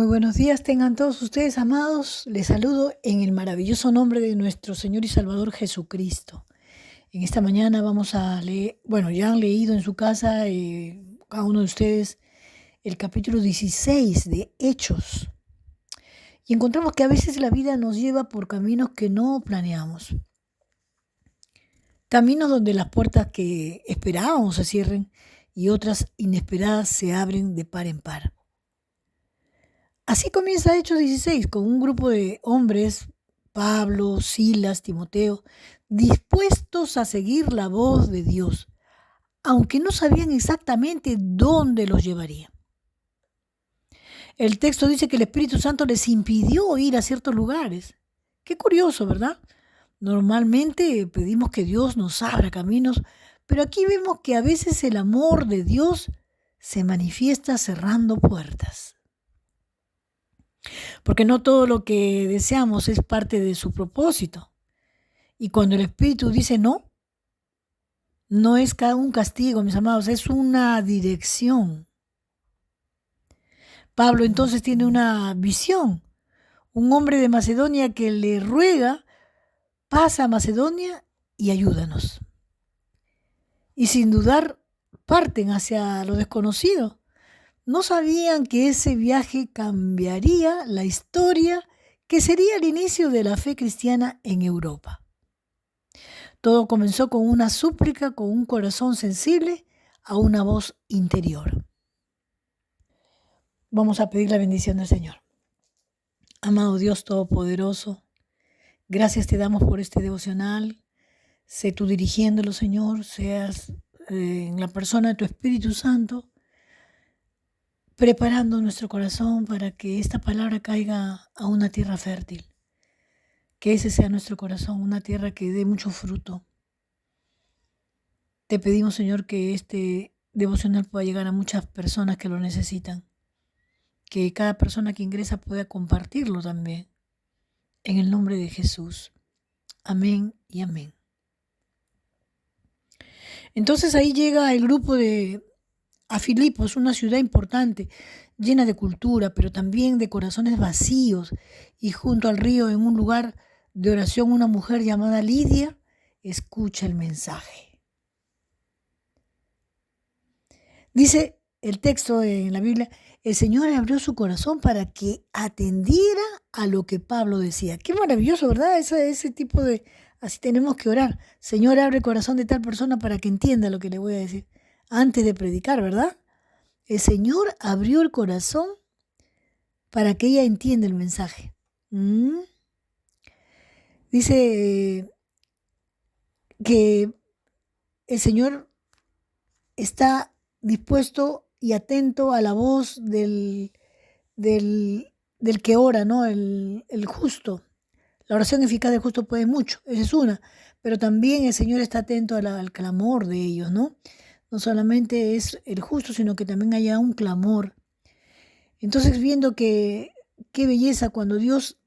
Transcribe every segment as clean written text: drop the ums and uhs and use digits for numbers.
buenos días tengan todos ustedes, amados. Les saludo en el maravilloso nombre de nuestro Señor y Salvador Jesucristo. En esta mañana vamos a leer, bueno, ya han leído en su casa, cada uno de ustedes, el capítulo 16 de Hechos. Y encontramos que a veces la vida nos lleva por caminos que no planeamos. Caminos donde las puertas que esperábamos se cierren y otras inesperadas se abren de par en par. Así comienza Hechos 16, con un grupo de hombres, Pablo, Silas, Timoteo, dispuestos a seguir la voz de Dios, aunque no sabían exactamente dónde los llevaría. El texto dice que el Espíritu Santo les impidió ir a ciertos lugares. Qué curioso, ¿verdad? Normalmente pedimos que Dios nos abra caminos, pero aquí vemos que a veces el amor de Dios se manifiesta cerrando puertas. Porque no todo lo que deseamos es parte de su propósito. Y cuando el Espíritu dice no, no es un castigo, mis amados, es una dirección. Pablo entonces tiene una visión. Un hombre de Macedonia que le ruega, pasa a Macedonia y ayúdanos. Y sin dudar, parten hacia lo desconocido. No sabían que ese viaje cambiaría la historia que sería el inicio de la fe cristiana en Europa. Todo comenzó con una súplica, con un corazón sensible a una voz interior. Vamos a pedir la bendición del Señor. Amado Dios Todopoderoso, gracias te damos por este devocional. Sé tú dirigiéndolo, Señor, seas en la persona de tu Espíritu Santo, preparando nuestro corazón para que esta palabra caiga a una tierra fértil. Que ese sea nuestro corazón, una tierra que dé mucho fruto. Te pedimos, Señor, que este devocional pueda llegar a muchas personas que lo necesitan. Que cada persona que ingresa pueda compartirlo también. En el nombre de Jesús. Amén y amén. Entonces ahí llega el grupo a Filipos, una ciudad importante, llena de cultura, pero también de corazones vacíos. Y junto al río, en un lugar de oración, una mujer llamada Lidia escucha el mensaje. Dice el texto en la Biblia, el Señor abrió su corazón para que atendiera a lo que Pablo decía. Qué maravilloso, ¿verdad? Ese tipo de... Así tenemos que orar. Señor, abre el corazón de tal persona para que entienda lo que le voy a decir antes de predicar, ¿verdad? El Señor abrió el corazón para que ella entienda el mensaje. Dice que el Señor está dispuesto y atento a la voz del que ora, ¿no? El justo. La oración eficaz del justo puede mucho, esa es una. Pero también el Señor está atento al clamor de ellos, ¿no? No solamente es el justo, sino que también haya un clamor. Entonces, viendo que qué belleza cuando Dios,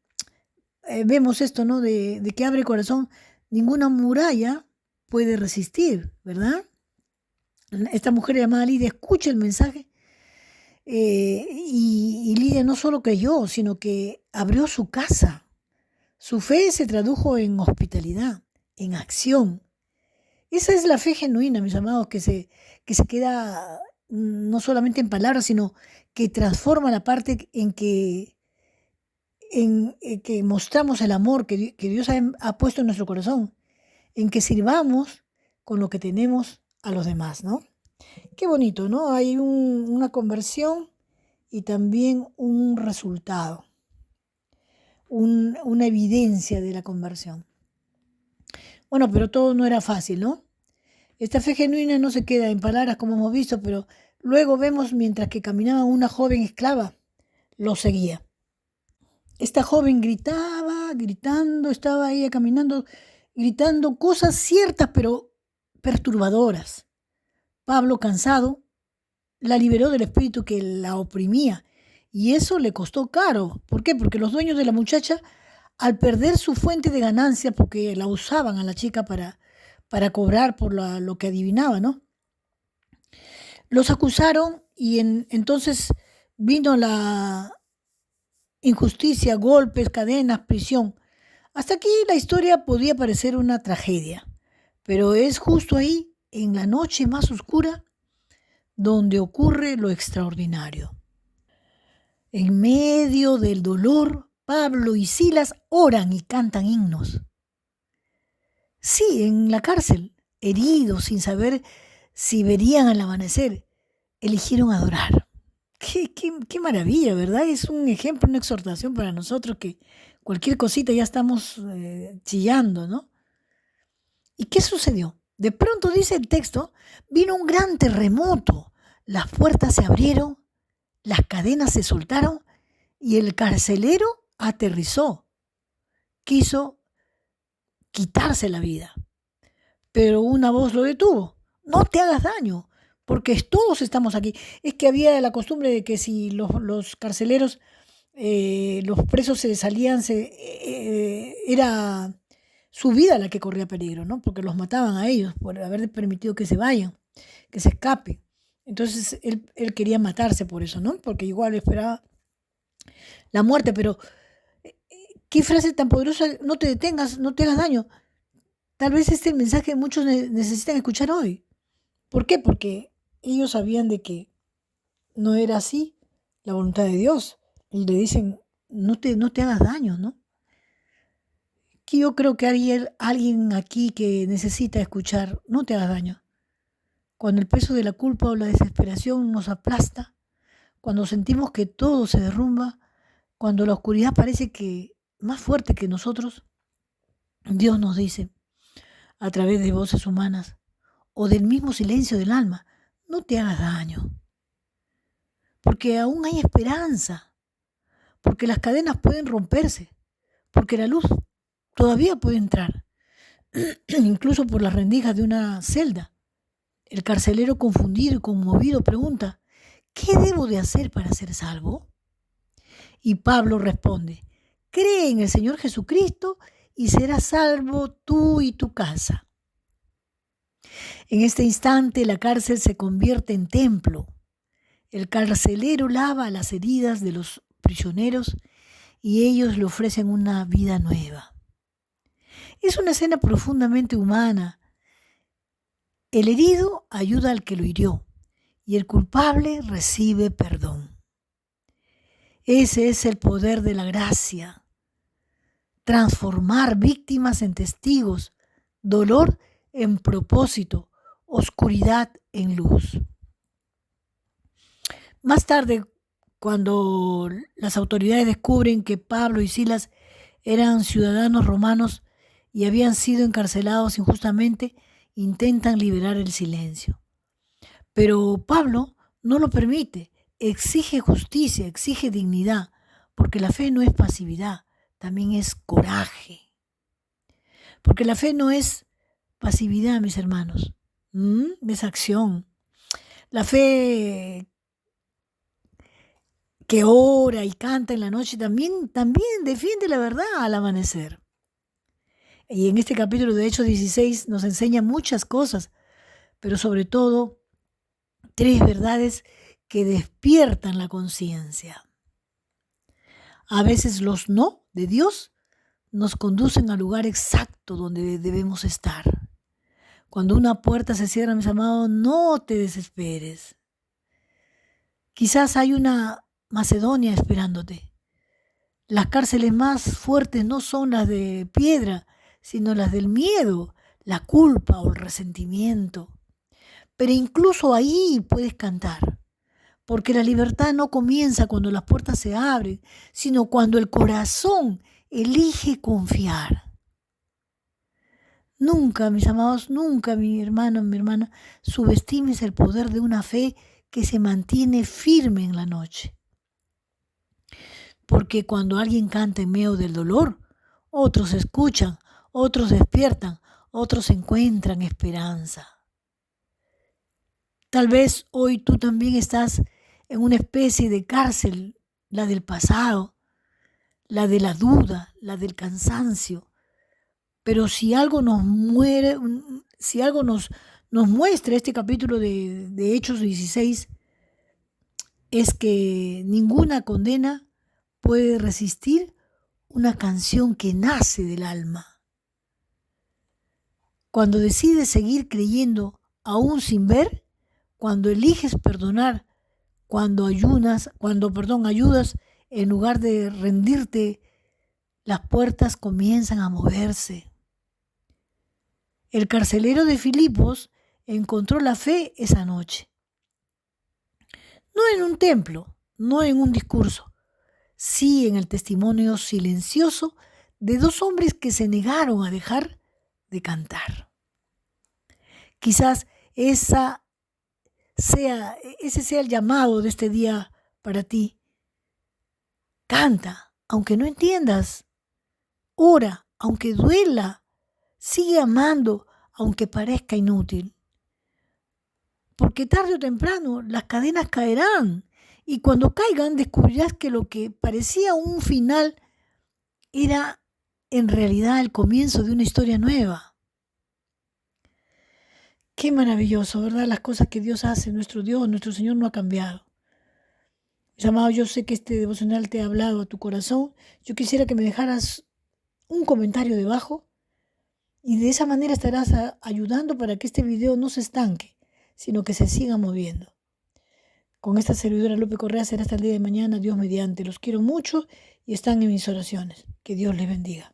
vemos esto, ¿no? De que abre el corazón, ninguna muralla puede resistir, ¿verdad? Esta mujer llamada Lidia escucha el mensaje y Lidia no solo creyó, sino que abrió su casa. Su fe se tradujo en hospitalidad, en acción. Esa es la fe genuina, mis amados, que se queda no solamente en palabras, sino que transforma la parte en que mostramos el amor que Dios ha puesto en nuestro corazón, en que sirvamos con lo que tenemos a los demás, ¿no? Qué bonito, ¿no? Hay una conversión y también un resultado, una evidencia de la conversión. Bueno, pero todo no era fácil, ¿no? Esta fe genuina no se queda en palabras como hemos visto, pero luego vemos mientras que caminaba una joven esclava, lo seguía. Esta joven estaba ella caminando, gritando cosas ciertas pero perturbadoras. Pablo, cansado, la liberó del espíritu que la oprimía y eso le costó caro. ¿Por qué? Porque los dueños de la muchacha, al perder su fuente de ganancia, porque la usaban a la chica para cobrar por lo que adivinaba, ¿no? Los acusaron y entonces vino la injusticia, golpes, cadenas, prisión. Hasta aquí la historia podía parecer una tragedia, pero es justo ahí, en la noche más oscura, donde ocurre lo extraordinario. En medio del dolor, Pablo y Silas oran y cantan himnos. Sí, en la cárcel, heridos, sin saber si verían al amanecer, eligieron adorar. Qué maravilla, ¿verdad? Es un ejemplo, una exhortación para nosotros que cualquier cosita ya estamos chillando, ¿no? ¿Y qué sucedió? De pronto, dice el texto, vino un gran terremoto, las puertas se abrieron, las cadenas se soltaron y el carcelero aterrizó. Quiso quitarse la vida, pero una voz lo detuvo. No te hagas daño, porque todos estamos aquí. Es que había la costumbre de que si los carceleros, los presos se salían, era su vida la que corría peligro, ¿no? Porque los mataban a ellos por haber permitido que se vayan, que se escape. Entonces él quería matarse por eso, ¿no? Porque igual esperaba la muerte, pero qué frase tan poderosa, no te detengas, no te hagas daño. Tal vez este es el mensaje que muchos necesitan escuchar hoy. ¿Por qué? Porque ellos sabían de que no era así la voluntad de Dios. Y le dicen, no te hagas daño, ¿no? Que yo creo que hay alguien aquí que necesita escuchar, no te hagas daño. Cuando el peso de la culpa o la desesperación nos aplasta, cuando sentimos que todo se derrumba, cuando la oscuridad parece que más fuerte que nosotros, Dios nos dice, a través de voces humanas o del mismo silencio del alma, no te hagas daño, porque aún hay esperanza, porque las cadenas pueden romperse, porque la luz todavía puede entrar, incluso por las rendijas de una celda. El carcelero confundido y conmovido pregunta, ¿qué debo de hacer para ser salvo? Y Pablo responde, cree en el Señor Jesucristo y serás salvo tú y tu casa. En este instante la cárcel se convierte en templo. El carcelero lava las heridas de los prisioneros y ellos le ofrecen una vida nueva. Es una escena profundamente humana. El herido ayuda al que lo hirió y el culpable recibe perdón. Ese es el poder de la gracia. Transformar víctimas en testigos, dolor en propósito, oscuridad en luz. Más tarde, cuando las autoridades descubren que Pablo y Silas eran ciudadanos romanos y habían sido encarcelados injustamente, intentan liberar el silencio. Pero Pablo no lo permite, exige justicia, exige dignidad, porque la fe no es pasividad, también es coraje. Porque la fe no es pasividad, mis hermanos, es acción. La fe que ora y canta en la noche también defiende la verdad al amanecer. Y en este capítulo de Hechos 16 nos enseña muchas cosas, pero sobre todo 3 verdades que despiertan la conciencia. A veces los no de Dios nos conducen al lugar exacto donde debemos estar. Cuando una puerta se cierra, mis amados, no te desesperes. Quizás hay una Macedonia esperándote. Las cárceles más fuertes no son las de piedra, sino las del miedo, la culpa o el resentimiento. Pero incluso ahí puedes cantar, porque la libertad no comienza cuando las puertas se abren, sino cuando el corazón elige confiar. Nunca, mis amados, nunca, mi hermano, mi hermana, subestimes el poder de una fe que se mantiene firme en la noche. Porque cuando alguien canta en medio del dolor, otros escuchan, otros despiertan, otros encuentran esperanza. Tal vez hoy tú también estás en una especie de cárcel, la del pasado, la de la duda, la del cansancio. Pero si algo nos muestra este capítulo de Hechos 16, es que ninguna condena puede resistir una canción que nace del alma. Cuando decides seguir creyendo aún sin ver, cuando eliges perdonar, cuando ayudas en lugar de rendirte, las puertas comienzan a moverse. El carcelero de Filipos encontró la fe esa noche. No en un templo, no en un discurso, sí en el testimonio silencioso de dos hombres que se negaron a dejar de cantar. Quizás ese sea el llamado de este día para ti. Canta, aunque no entiendas. Ora, aunque duela. Sigue amando, aunque parezca inútil. Porque tarde o temprano las cadenas caerán y cuando caigan descubrirás que lo que parecía un final era en realidad el comienzo de una historia nueva. Qué maravilloso, ¿verdad? Las cosas que Dios hace, nuestro Dios, nuestro Señor no ha cambiado. Mis amados, yo sé que este devocional te ha hablado a tu corazón. Yo quisiera que me dejaras un comentario debajo y de esa manera estarás ayudando para que este video no se estanque, sino que se siga moviendo. Con esta servidora Lupe Correa será hasta el día de mañana, Dios mediante. Los quiero mucho y están en mis oraciones. Que Dios les bendiga.